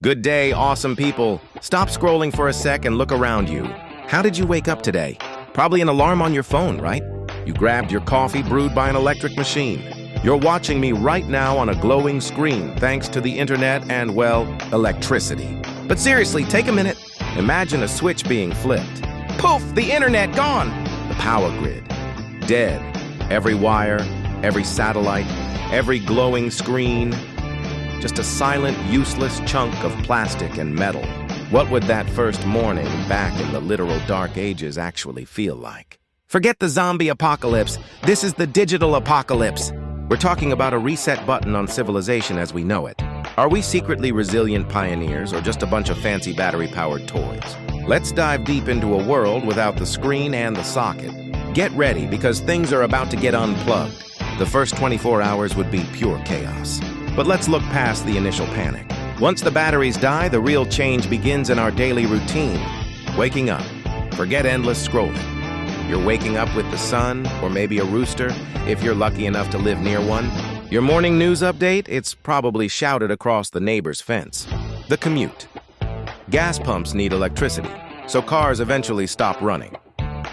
Good day, awesome people. Stop scrolling for a sec and look around you. How did you wake up today? Probably an alarm on your phone, right? You grabbed your coffee brewed by an electric machine. You're watching me right now on a glowing screen thanks to the internet and, well, electricity. But seriously, take a minute. Imagine a switch being flipped. Poof, the internet gone. The power grid, dead. Every wire, every satellite, every glowing screen. Just a silent, useless chunk of plastic and metal. What would that first morning back in the literal dark ages actually feel like? Forget the zombie apocalypse. This is the digital apocalypse. We're talking about a reset button on civilization as we know it. Are we secretly resilient pioneers or just a bunch of fancy battery-powered toys? Let's dive deep into a world without the screen and the socket. Get ready because things are about to get unplugged. The first 24 hours would be pure chaos. But let's look past the initial panic. Once the batteries die, the real change begins in our daily routine. Waking up. Forget endless scrolling. You're waking up with the sun, or maybe a rooster, if you're lucky enough to live near one. Your morning news update, it's probably shouted across the neighbor's fence. The commute. Gas pumps need electricity, so cars eventually stop running.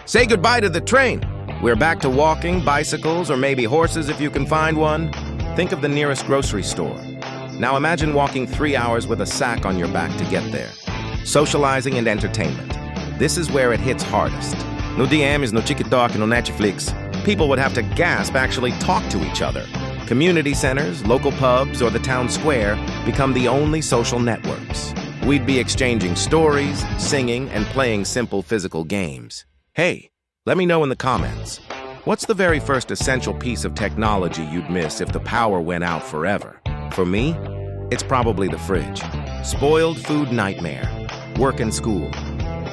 Say goodbye to the train. We're back to walking, bicycles, or maybe horses if you can find one. Think of the nearest grocery store. Now imagine walking 3 hours with a sack on your back to get there. Socializing and entertainment. This is where it hits hardest. No DMs, no TikTok, no Netflix. People would have to gasp actually talk to each other. Community centers, local pubs, or the town square become the only social networks. We'd be exchanging stories, singing, and playing simple physical games. Hey, let me know in the comments. What's the very first essential piece of technology you'd miss if the power went out forever? For me, it's probably the fridge. Spoiled food nightmare. Work and school.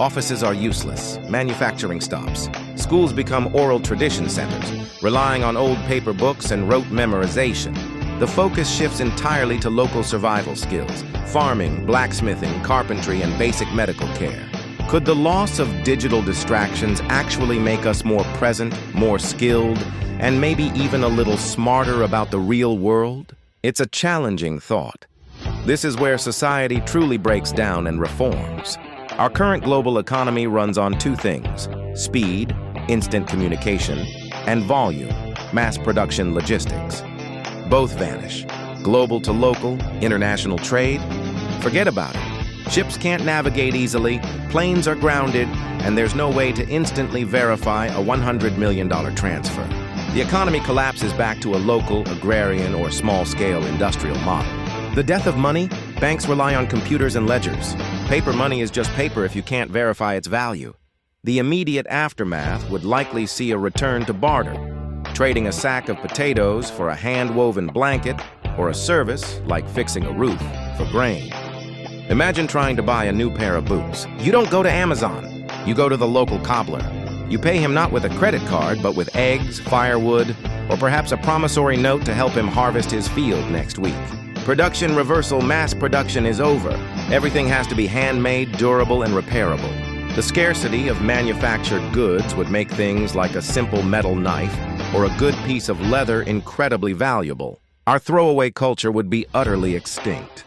Offices are useless. Manufacturing stops. Schools become oral tradition centers, relying on old paper books and rote memorization. The focus shifts entirely to local survival skills, farming, blacksmithing, carpentry, and basic medical care. Could the loss of digital distractions actually make us more present, more skilled, and maybe even a little smarter about the real world? It's a challenging thought. This is where society truly breaks down and reforms. Our current global economy runs on two things: speed, instant communication, and volume, mass production logistics. Both vanish. Global to local, international trade, forget about it. Ships can't navigate easily, planes are grounded, and there's no way to instantly verify a $100 million transfer. The economy collapses back to a local, agrarian, or small-scale industrial model. The death of money? Banks rely on computers and ledgers. Paper money is just paper if you can't verify its value. The immediate aftermath would likely see a return to barter, trading a sack of potatoes for a hand-woven blanket or a service, like fixing a roof, for grain. Imagine trying to buy a new pair of boots. You don't go to Amazon. You go to the local cobbler. You pay him not with a credit card, but with eggs, firewood, or perhaps a promissory note to help him harvest his field next week. Production reversal mass production is over. Everything has to be handmade, durable, and repairable. The scarcity of manufactured goods would make things like a simple metal knife or a good piece of leather incredibly valuable. Our throwaway culture would be utterly extinct.